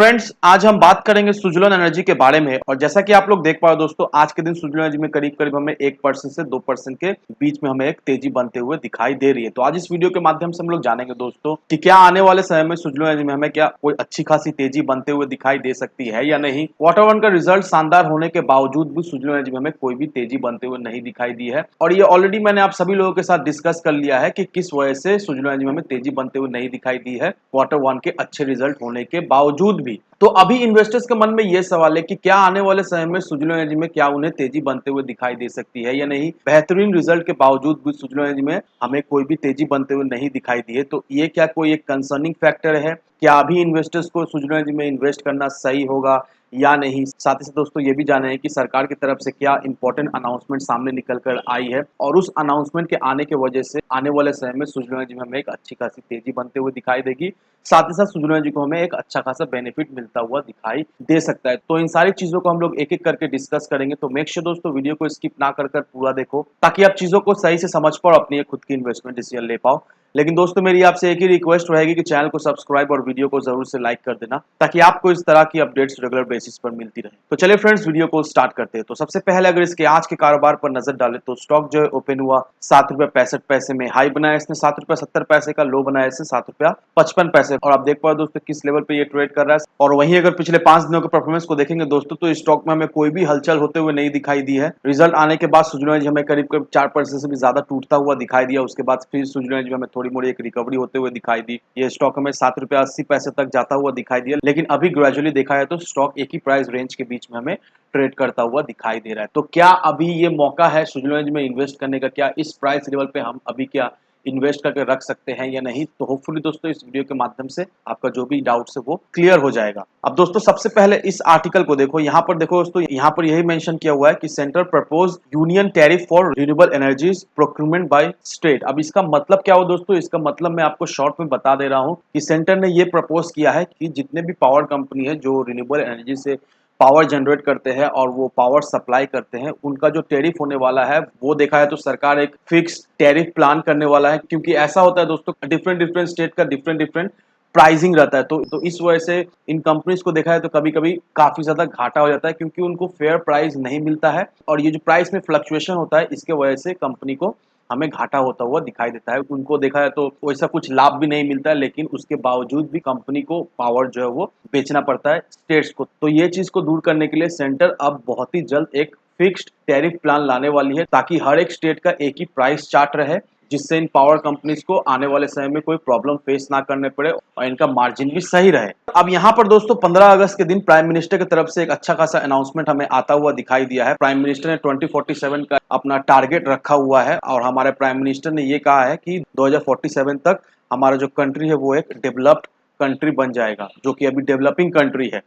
Friends, आज हम बात करेंगे सुजुलोन एनर्जी के बारे में। और जैसा कि आप लोग देख पाओ दोस्तों, आज के दिन सुजुलोन एनर्जी में करीब करीब हमें 1% से 2% के बीच में हमें एक तेजी बनते हुए दिखाई दे रही है। तो आज इस वीडियो के माध्यम से हम लोग जानेंगे दोस्तों कि क्या आने वाले समय में सुजुलोन एनर्जी में हमें क्या कोई अच्छी खासी तेजी बनते हुए दिखाई दे सकती है या नहीं। क्वार्टर वन का रिजल्ट शानदार होने के बावजूद भी सुजुलोन एनर्जी में हमें कोई भी तेजी बनते हुए नहीं दिखाई दी है। और ये ऑलरेडी मैंने आप सभी लोगों के साथ डिस्कस कर लिया है कि किस वजह से सुजुलोन एनर्जी में हमें तेजी बनते हुए नहीं दिखाई दी है क्वार्टर वन के अच्छे रिजल्ट होने के बावजूद भी। तो अभी इन्वेस्टर्स के मन में यह सवाल है कि क्या आने वाले समय में सुजुलोन एनर्जी में क्या उन्हें तेजी बनते हुए दिखाई दे सकती है या नहीं। बेहतरीन रिजल्ट के बावजूद भी सुजुलोन एनर्जी में हमें कोई भी तेजी बनते हुए नहीं दिखाई दी है। तो ये क्या कोई एक कंसर्निंग फैक्टर है? क्या अभी इन्वेस्टर्स को सुजुलोन एनर्जी में इन्वेस्ट करना सही होगा या नहीं। साथ ही साथ दोस्तों ये भी जाने हैं कि सरकार की तरफ से क्या इंपॉर्टेंट अनाउंसमेंट सामने निकल कर आई है और उस अनाउंसमेंट के आने की वजह से आने वाले समय में सुजुलोन एनर्जी में हमें एक अच्छी खासी तेजी बनते हुए दिखाई देगी। साथ ही साथ सुजुलोन एनर्जी को हमें एक अच्छा खासा बेनिफिट मिलता हुआ दिखाई दे सकता है। तो इन सारी चीजों को हम लोग एक एक करके डिस्कस करेंगे। तो मेक श्योर दोस्तों वीडियो को स्किप ना कर पूरा देखो, ताकि आप चीजों को सही से समझ पाओ और अपनी खुद की इन्वेस्टमेंट डिसीजन ले पाओ। लेकिन दोस्तों मेरी आपसे एक ही रिक्वेस्ट रहेगी कि चैनल को सब्सक्राइब और वीडियो को जरूर से लाइक कर देना, ताकि आपको इस तरह की अपडेट्स रेगुलर बेसिस पर मिलती रहे। तो चलिए फ्रेंड्स वीडियो को स्टार्ट करते हैं। तो सबसे पहले अगर इसके आज के कारोबार पर नजर डालें तो स्टॉक जो है ओपन हुआ ₹7.65 में, हाई बनाया इसने ₹7.70 का, लो बनाया इसने ₹7.55। और आप देख पाओ दोस्तों किस लेवल पे ये ट्रेड कर रहा है। और वहीं अगर पिछले 5 दिनों के परफॉर्मेंस को देखेंगे दोस्तों, तो स्टॉक में हमें कोई भी हलचल होते हुए नहीं दिखाई दी है। रिजल्ट आने के बाद सुजुलोन एनर्जी हमें करीब करीब 4% से भी ज्यादा टूटता हुआ दिखाई दिया। उसके बाद फिर सुजुलोन एनर्जी हमें थोड़ी मोड़ी एक रिकवरी होते हुए दिखाई दी। ये स्टॉक हमें ₹7.80 तक जाता हुआ दिखाई दिया, लेकिन अभी ग्रेजुअली देखा है तो स्टॉक एक ही प्राइस रेंज के बीच में हमें ट्रेड करता हुआ दिखाई दे रहा है। तो क्या अभी ये मौका है सुजुलोन एनर्जी में इन्वेस्ट करने का? क्या इस प्राइस लेवल पे हम अभी क्या इन्वेस्ट करके रख सकते हैं या नहीं? तो होपफुली दोस्तों इस वीडियो के माध्यम से आपका जो भी डाउट्स है वो क्लियर हो जाएगा। अब दोस्तों सबसे पहले इस आर्टिकल को देखो, यहाँ पर देखो दोस्तों, यहाँ पर यही मेंशन किया हुआ है कि centre propose union tariff for renewable energies procurement by state. अब इसका मतलब क्या हो दोस्तों? इसका मतलब मैं आपको शॉर्ट में बता दे रहा हूँ कि सेंटर ने ये प्रपोज किया है कि जितने भी पावर कंपनी है जो रिन्यूएबल एनर्जी से पावर जनरेट करते हैं और वो पावर सप्लाई करते हैं, उनका जो टैरिफ होने वाला है वो देखा है तो सरकार एक फिक्स टैरिफ प्लान करने वाला है। क्योंकि ऐसा होता है दोस्तों, डिफरेंट डिफरेंट स्टेट का डिफरेंट डिफरेंट प्राइसिंग रहता है। तो इस वजह से इन कंपनीज को देखा है तो कभी कभी काफी ज्यादा घाटा हो जाता है, क्योंकि उनको फेयर प्राइस नहीं मिलता है। और ये जो प्राइस में फ्लक्चुएशन होता है, इसके वजह से कंपनी को हमें घाटा होता हुआ दिखाई देता है। उनको देखा है तो वैसा कुछ लाभ भी नहीं मिलता है, लेकिन उसके बावजूद भी कंपनी को पावर जो है वो बेचना पड़ता है स्टेट्स को। तो ये चीज को दूर करने के लिए सेंटर अब बहुत ही जल्द एक फिक्स्ड टैरिफ प्लान लाने वाली है, ताकि हर एक स्टेट का एक ही प्राइस चार्ट रहे, जिससे इन पावर कंपनीज को आने वाले समय में कोई प्रॉब्लम फेस ना करने पड़े और इनका मार्जिन भी सही रहे। अब यहाँ पर दोस्तों 15 अगस्त के दिन प्राइम मिनिस्टर की तरफ से एक अच्छा खासा अनाउंसमेंट हमें आता हुआ दिखाई दिया है। प्राइम मिनिस्टर ने 2047 का अपना टारगेट रखा हुआ है और हमारे प्राइम मिनिस्टर ने ये कहा है कि 2047 तक हमारा जो कंट्री है वो एक डेवलप्ड कंट्री बन जाएगा, जो कि अभी डेवलपिंग कंट्री है।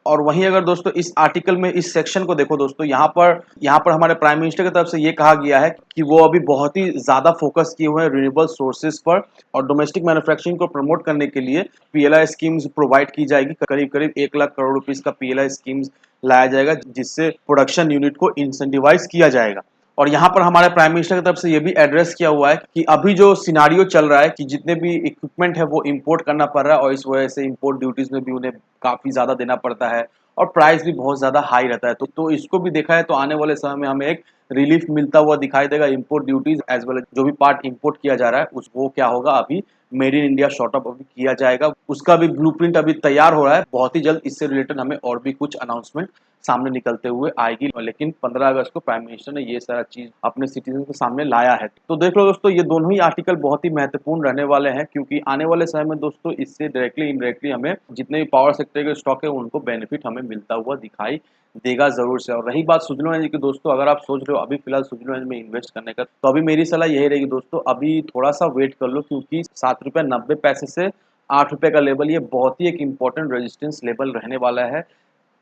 और वहीं अगर दोस्तों इस आर्टिकल में इस सेक्शन को देखो दोस्तों, यहाँ पर हमारे प्राइम मिनिस्टर की तरफ से ये कहा गया है कि वो अभी बहुत ही ज्यादा फोकस किए हुए हैं रिन्यूएबल सोर्सेज पर, और डोमेस्टिक मैन्युफैक्चरिंग को प्रमोट करने के लिए पीएलआई स्कीम्स प्रोवाइड की जाएगी। करीब करीब 1 लाख करोड़ रुपीज का पीएलआई स्कीम्स लाया जाएगा, जिससे प्रोडक्शन यूनिट को इंसेंटिवाइज किया जाएगा। और यहाँ पर हमारे प्राइम मिनिस्टर की तरफ से ये भी एड्रेस किया हुआ है कि अभी जो सिनारियो चल रहा है कि जितने भी इक्विपमेंट है वो इंपोर्ट करना पड़ रहा है, और इस वजह से इंपोर्ट ड्यूटीज में भी उन्हें काफी ज्यादा देना पड़ता है और प्राइस भी बहुत ज्यादा हाई रहता है। तो इसको भी देखा है तो आने वाले समय में हमें एक रिलीफ मिलता हुआ दिखाई देगा। इंपोर्ट ड्यूटीज एज वेल जो भी पार्ट इंपोर्ट किया जा रहा है उस वो क्या होगा, अभी made in India short up अभी किया जाएगा। उसका भी ब्लूप्रिंट अभी तैयार हो रहा है। बहुत ही जल्द इससे रिलेटेड हमें और भी कुछ अनाउंसमेंट सामने निकलते हुए आएगी। लेकिन 15 अगस्त को प्राइम मिनिस्टर ने ये सारा चीज अपने सिटीजन के सामने लाया है। तो देख लो दोस्तों, ये दोनों ही आर्टिकल बहुत ही महत्वपूर्ण रहने वाले हैं, क्योंकि आने वाले समय में दोस्तों इससे डायरेक्टली इनडायरेक्टली हमें जितने भी पावर सेक्टर के स्टॉक है उनको बेनिफिट हमें मिलता हुआ दिखाई देगा जरूर से। और रही बात सुजुलोन एनर्जी की दोस्तों, अगर आप सोच रहे हो अभी फिलहाल सुजुलोन एनर्जी में इन्वेस्ट करने का, तो अभी मेरी सलाह यही रहेगी दोस्तों, अभी थोड़ा सा वेट कर लो, क्योंकि ₹7.90 से ₹8 का लेवल ये बहुत ही एक इंपॉर्टेंट रेजिस्टेंस लेवल रहने वाला है।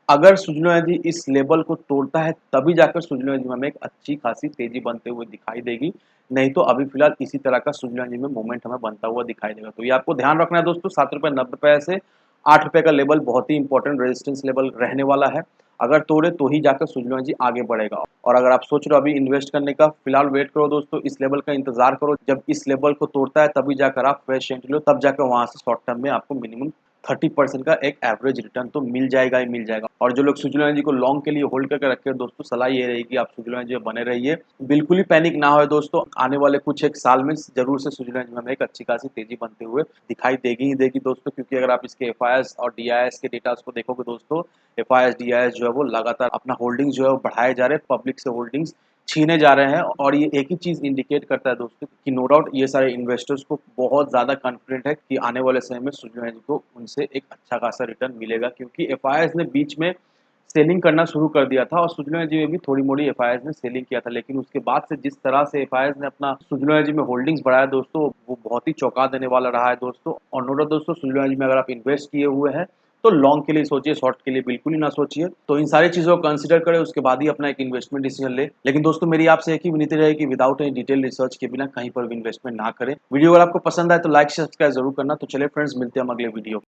अगर सुजुलोन एनर्जी इस लेवल को तोड़ता है तभी जाकर सुजुलोन एनर्जी में हमें एक अच्छी खासी तेजी बनते हुए दिखाई देगी। नहीं तो अभी फिलहाल इसी तरह का सुजुलोन एनर्जी में मूवमेंट हमें बनता हुआ दिखाई देगा। तो ये आपको ध्यान रखना है दोस्तों, ₹7.90 से ₹8 का लेवल बहुत ही इंपॉर्टेंट रेजिस्टेंस लेवल रहने वाला है। अगर तोड़े तो ही जाकर सुजुलोन एनर्जी आगे बढ़ेगा। और अगर आप सोच रहे हो अभी इन्वेस्ट करने का, फिलहाल वेट करो दोस्तों, इस लेवल का इंतजार करो। जब इस लेवल को तोड़ता है तभी जाकर आप फ्रेश एंट्री लो, तब जाकर वहां से शॉर्ट टर्म में आपको मिनिमम 30% का एक एवरेज रिटर्न तो मिल जाएगा ही मिल जाएगा। और जो लोग सुजुलो एनर्जी को लॉन्ग के लिए होल्ड करके रखे हैं दोस्तों, सलाह ये रहेगी आप सुजुलो एनर्जी में बने रहिए। बिल्कुल ही पैनिक ना होए दोस्तों, आने वाले कुछ एक साल में ज़रूर से सुजुलो एनर्जी में हमें एक अच्छी खासी तेज़ी बनते हुए दिखाई देगी ही देगी दोस्तों, क्योंकि अगर आप इसके एफआईआईएस और डीआईएस के डेटास को देखोगे दोस्तों, एफआईआईएस, डीआईएस जो है वो लगातार अपना होल्डिंग्स जो है वो बढ़ाए जा रहे हैं, पब्लिक से होल्डिंग्स छीने जा रहे हैं। और ये एक ही चीज़ इंडिकेट करता है दोस्तों कि नो डाउट ये सारे इन्वेस्टर्स को बहुत ज़्यादा कॉन्फिडेंट है कि आने वाले समय में सुजुलो एनर्जी को उनसे एक अच्छा खासा रिटर्न मिलेगा, क्योंकि एफआईआईएस ने बीच में सेलिंग करना शुरू कर दिया था और सुजुलो एनर्जी में भी थोड़ी मोड़ी एफआईआईएस ने सेलिंग किया था, लेकिन उसके बाद से जिस तरह से एफआईआईएस ने अपना सुजुलो एनर्जी में होल्डिंग्स बढ़ाया दोस्तों, वो बहुत ही चौंका देने वाला रहा है दोस्तों। और नो डाउट दोस्तों, सुजुलो एनर्जी में अगर आप इन्वेस्ट किए हुए हैं तो लॉन्ग के लिए सोचिए, शॉर्ट के लिए बिल्कुल ही ना सोचिए। तो इन सारी चीज़ों को कंसीडर करें, उसके बाद ही अपना एक इन्वेस्टमेंट डिसीजन लें। लेकिन दोस्तों, मेरी आपसे एक ही विनती रहेगी कि विदाउट एनी डिटेल रिसर्च के बिना कहीं पर भी इन्वेस्टमेंट ना करें। वीडियो अगर आपको पसंद आए तो लाइक सब्सक्राइब जरूर करना। तो चलिए फ्रेंड्स, मिलते हैं हम अगले वीडियो।